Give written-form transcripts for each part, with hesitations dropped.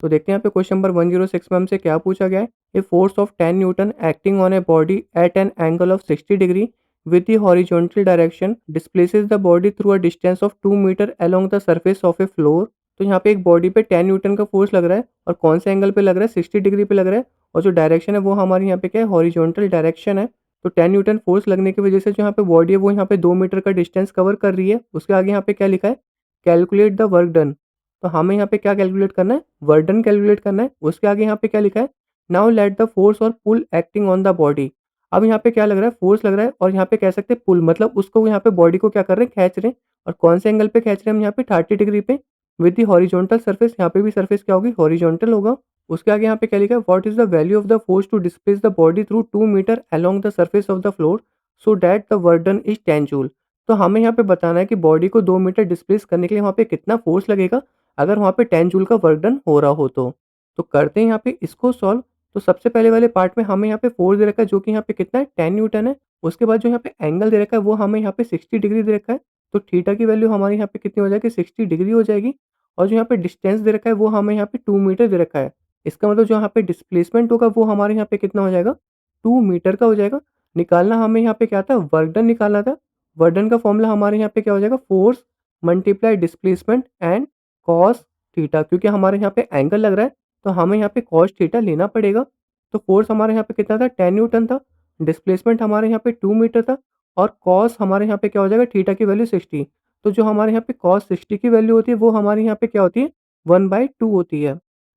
तो देखते हैं यहाँ पे क्वेश्चन नंबर 106 में हमसे क्या पूछा गया है। A force of 10 newton acting on a body at an angle of 60 degree with the horizontal direction displaces the body through a distance of 2 metre along the surface of a floor. तो यहाँ पे एक body पे 10 Newton का force लग रहा है और कौन से एंगल पे लग रहा है, 60 डिग्री पे लग रहा है। और जो डायरेक्शन है वो हमारे यहाँ पे क्या है, हॉरिजॉन्टल डायरेक्शन है। तो 10 न्यूटन फोर्स लगने की वजह से जो यहाँ पे बॉडी है वो यहाँ पे 2 मीटर का डिस्टेंस कवर कर रही है। उसके आगे यहाँ पे क्या लिखा है, कैलकुलेट द वर्क डन। तो हमें यहाँ पे क्या कैलकुलेट करना है, वर्क डन कैलकुलेट करना है। उसके आगे यहाँ पे क्या लिखा है, नाउ लेट द फोर्स और पुल एक्टिंग ऑन द बॉडी। अब यहाँ पे क्या लग रहा है, फोर्स लग रहा है और यहाँ पे कह सकते हैं पुल, मतलब उसको यहाँ पे बॉडी को क्या कर रहे हैं, खींच रहे हैं। और कौन से एंगल पे खींच रहे हैं हम यहाँ पे, 30 डिग्री पे विद द हॉरिजॉन्टल सरफेस। यहाँ पे भी सरफेस क्या होगी, हॉरिजॉन्टल होगा। उसके आगे यहाँ पे क्या लिखा है, what is the value of the force to displace the body through 2 metre along the surface of the floor so that the work done is 10 joule. तो हमें यहाँ पे बताना है कि बॉडी को 2 मीटर डिस्प्लेस करने के लिए वहाँ पे कितना फोर्स लगेगा अगर वहाँ पे 10 जूल का वर्क डन हो रहा हो तो। तो करते हैं यहाँ पे इसको सॉल्व। तो सबसे पहले वाले पार्ट में हमें यहाँ पे फोर्स दे रखा है जो कि यहाँ पे कितना है, 10 न्यूटन है। उसके बाद जो यहाँ पे एंगल दे रखा है वो हमें यहाँ पे 60 डिग्री दे रखा है। तो थीटा की वैल्यू हमारे यहाँ पे कितनी हो जाएगी, 60 डिग्री हो जाएगी। और जो यहाँ पे डिस्टेंस दे रखा है वो हमें यहाँ पे 2 मीटर दे रखा है। इसका मतलब जो यहाँ पे डिस्प्लेसमेंट होगा वो हमारे यहाँ पे कितना हो जाएगा, 2 मीटर का हो जाएगा। निकालना हमें यहाँ पे क्या था, वर्क डन निकालना था। वर्क डन का फॉर्मूला हमारे यहाँ पे क्या हो जाएगा, force multiply displacement and cos theta. क्योंकि हमारे यहाँ पे एंगल लग रहा है तो हमें यहाँ पे कॉस थीटा लेना पड़ेगा। तो फोर्स हमारे यहाँ पे कितना था, 10 न्यूटन था। डिस्प्लेसमेंट हमारे यहाँ पे 2 मीटर था। और कॉस हमारे यहाँ पे क्या हो जाएगा, थीटा की वैल्यू 60। तो जो हमारे यहाँ पे कॉस 60 की वैल्यू होती है वो हमारे यहाँ पे क्या होती है, 1/2 होती है।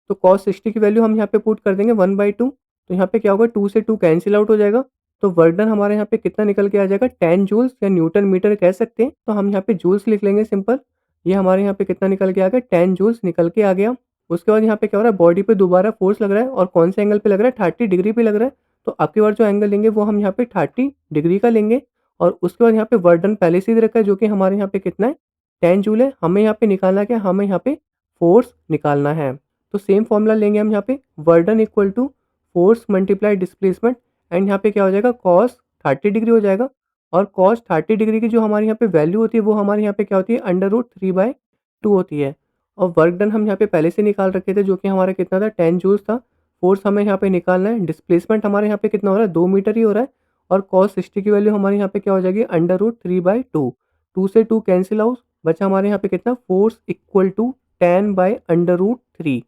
तो कॉस 60 की वैल्यू हम यहाँ पे पुट कर देंगे 1/2। तो यहाँ पे क्या होगा, 2 से 2 कैंसिल आउट हो जाएगा। तो वर्क डन हमारे यहाँ पे कितना निकल के आ जाएगा, 10 जूल्स या न्यूटन मीटर कह सकते हैं। तो हम यहाँ पे जूल्स लिख लेंगे सिंपल। ये हमारे यहाँ पे कितना निकल के आ गया, 10 जूल्स निकल के आ गया। उसके बाद यहाँ पे क्या हो रहा है, बॉडी पे दोबारा फोर्स लग रहा है और कौन से एंगल पे लग रहा है, 30 डिग्री पे लग रहा है। तो अब की बार जो एंगल लेंगे वो हम यहाँ पे 30 डिग्री का लेंगे। और उसके बाद यहाँ पे वर्क डन पहले से ही दे रखा है जो कि हमारे यहाँ पे कितना है, 10 जूल है। हमें यहाँ पे निकालना क्या है, हमें यहाँ पे फोर्स निकालना है। तो सेम फॉर्मूला लेंगे हम यहाँ पे, work done equal to force multiply displacement and यहाँ पे क्या हो जाएगा, कॉस 30 डिग्री हो जाएगा। और कॉस 30 डिग्री की जो हमारे यहाँ पे वैल्यू होती है वो हमारे यहाँ पे क्या होती है, √3/2 होती है। और वर्क डन हम यहाँ पे पहले से निकाल रखे थे जो कि हमारा कितना था, 10 जूल्स था। फोर्स हमें यहाँ पे निकालना है, डिस्प्लेसमेंट हमारे यहाँ पे कितना हो रहा है, 2 मीटर ही हो रहा है। और कॉस 60 की वैल्यू हमारे यहाँ पे क्या हो जाएगी, √3/2। 2 से 2 कैंसिल आउट, बचा हमारे यहाँ पे कितना, फोर्स इक्वल टू 10/√3।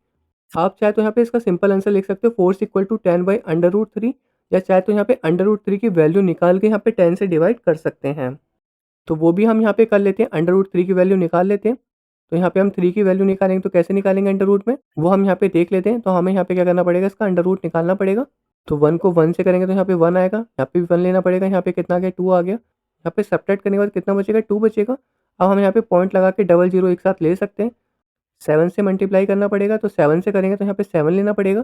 आप चाहे तो यहाँ पे इसका सिंपल आंसर लिख सकते हो, फोर्स इक्वल टू 10/√3। या चाहे तो यहाँ पे √3 की वैल्यू निकाल के यहाँ पे 10 से डिवाइड कर सकते हैं। तो वो भी हम यहाँ पे कर लेते हैं, √3 की वैल्यू निकाल लेते हैं। तो यहाँ पे हम 3 की वैल्यू निकालेंगे तो कैसे निकालेंगे अंडर रूट में, वो हम यहाँ पे देख लेते हैं। तो हमें यहाँ पे क्या करना पड़ेगा, इसका अंडर रूट निकालना पड़ेगा। तो 1 को 1 से करेंगे तो यहाँ पे 1 आएगा, यहाँ पे भी 1 लेना पड़ेगा। यहाँ पे कितना आ गया, 2 आ गया। यहाँ पे सब्ट्रैक्ट करने के बाद कितना बचेगा, 2 बचेगा। अब हम यहाँ पे पॉइंट लगा के डबल जीरो एक साथ ले सकते हैं। 7 से मल्टीप्लाई करना पड़ेगा, तो 7 से करेंगे तो यहाँ पे 7 लेना पड़ेगा।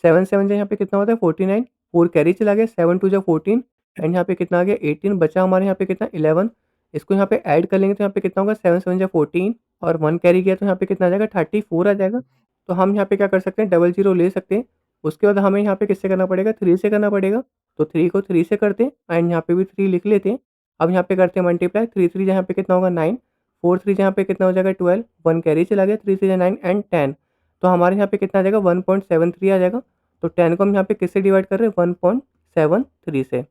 7 7 से यहाँ पे कितना होता है, 49। 4 कैरी चला गया, 7 2 जा 14 एंड यहाँ पे कितना आ गया, 18 बचा हमारे यहाँ पे कितना, 11। इसको यहाँ पे ऐड कर लेंगे तो यहाँ पे कितना होगा, 7 7 जा 14 और 1 कैरी गया तो यहाँ पे कितना आ जाएगा, 34 आ जाएगा। तो हम यहाँ पे क्या कर सकते हैं, डबल जीरो ले सकते हैं। उसके बाद हमें यहाँ पे किससे करना पड़ेगा, 3 से करना पड़ेगा। तो 3 को 3 से करते हैं एंड यहाँ पे भी 3 लिख लेते हैं। अब यहाँ पे करते हैं मल्टीप्लाई, 3 3 यहाँ पे कितना होगा, 9। 4 3 यहाँ पे कितना हो जाएगा, 12। 1 कैरी चला गया, 3 3 9 एंड 10। तो हमारे यहाँ पे कितना आ जाएगा, 1.73 आ जाएगा। तो 10 को हम यहाँ पे किससे डिवाइड कर रहे हैं, 1.73 से।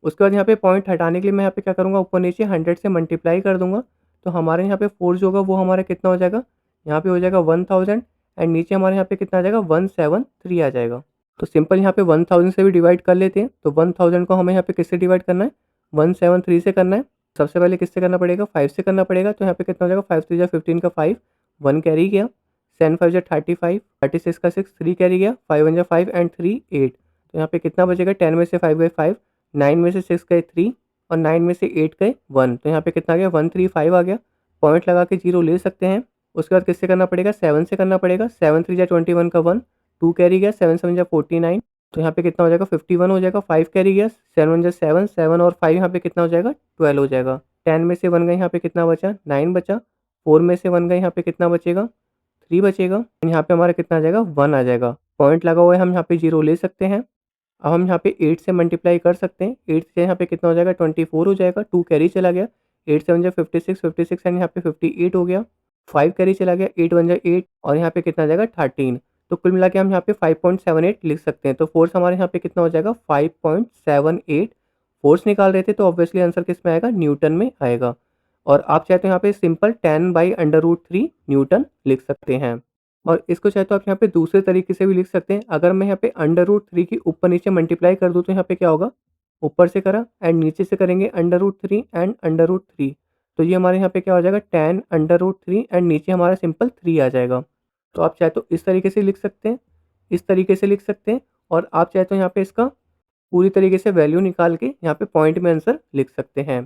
उसके बाद यहाँ पे पॉइंट हटाने के लिए मैं यहाँ पे क्या करूँगा, ऊपर नीचे 100 से मल्टीप्लाई कर दूंगा। तो हमारे यहाँ पे फोर्स जो होगा वो हमारा कितना हो जाएगा, यहाँ पे हो जाएगा 1000 एंड नीचे हमारे यहाँ पे कितना आ जाएगा, 173 आ जाएगा। तो सिंपल यहाँ पे 1000 से भी डिवाइड कर लेते हैं। तो 1000 को हमें यहाँ पे किससे डिवाइड करना है, 173 से करना है। सबसे पहले किससे करना पड़ेगा, 5 से करना पड़ेगा। तो यहाँ पे कितना हो जाएगा, 5 3 जा 15 का 5, 1 कैरी गया। 7 5 जा 35, 36 का 6, 3 कैरी गया। 5 1 जा 5 एंड 3 8। तो यहाँ पे कितना बचेगा, 10 में से 5 गए 5, 9 में से 6 गए 3 और 9 में से 8 गए 1। तो यहाँ पे कितना आ गया, 135 आ गया। पॉइंट लगा के जीरो ले सकते हैं। उसके बाद किससे करना पड़ेगा, 7 से करना पड़ेगा। 7 3 जा 21 का 1, 2 कैरी गया। 7 7 जा 49। तो यहाँ पे कितना हो जाएगा, 51 हो जाएगा। 5 कैरी गया। 7 1 जा 7, 7 और 5 यहाँ पे कितना हो जाएगा, 12 हो जाएगा। 10 में से 1 गए, यहाँ पे कितना बचा, 9 बचा। 4 में से 1 गए, यहाँ पे कितना बचेगा, 3 बचेगा। यहाँ पे हमारा कितना आ जाएगा, 1 आ जाएगा। पॉइंट लगा हुआ है, हम यहाँ पे जीरो ले सकते हैं। अब हम यहाँ पे 8 से मल्टीप्लाई कर सकते हैं। 8 से यहाँ पे कितना हो जाएगा, 24 हो जाएगा। 2 कैरी चला गया। 8 7 जा 56, 56 एंड यहाँ पे 58 हो गया। 5 कैरी चला गया। 8 1 जा 8 और यहाँ पे कितना आ जाएगा, 13। तो कुल मिला के हम यहाँ पे 5.78 लिख सकते हैं। तो फ़ोर्स हमारे यहाँ पे कितना हो जाएगा 5.78। फ़ोर्स निकाल रहे थे तो ऑब्वियसली आंसर किसमें आएगा, न्यूटन में आएगा। और आप चाहे तो यहाँ पे सिंपल 10/√3 न्यूटन लिख सकते हैं। और इसको चाहे तो आप यहाँ पे दूसरे तरीके से भी लिख सकते हैं। अगर मैं यहाँ पे √3 की ऊपर-नीचे मल्टीप्लाई कर दूँ तो यहाँ पे क्या होगा, ऊपर से करा एंड नीचे से करेंगे √3 एंड √3। तो ये हमारे यहाँ पे क्या हो जाएगा 10√3 एंड नीचे हमारा सिंपल 3 आ जाएगा। तो आप चाहे तो इस तरीके से लिख सकते हैं, इस तरीके से लिख सकते हैं और आप चाहे तो यहाँ पे इसका पूरी तरीके से वैल्यू निकाल के यहाँ पे पॉइंट में आंसर लिख सकते हैं।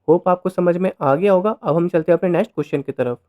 होप आपको समझ में आ गया होगा। अब हम चलते हैं अपने नेक्स्ट क्वेश्चन की तरफ।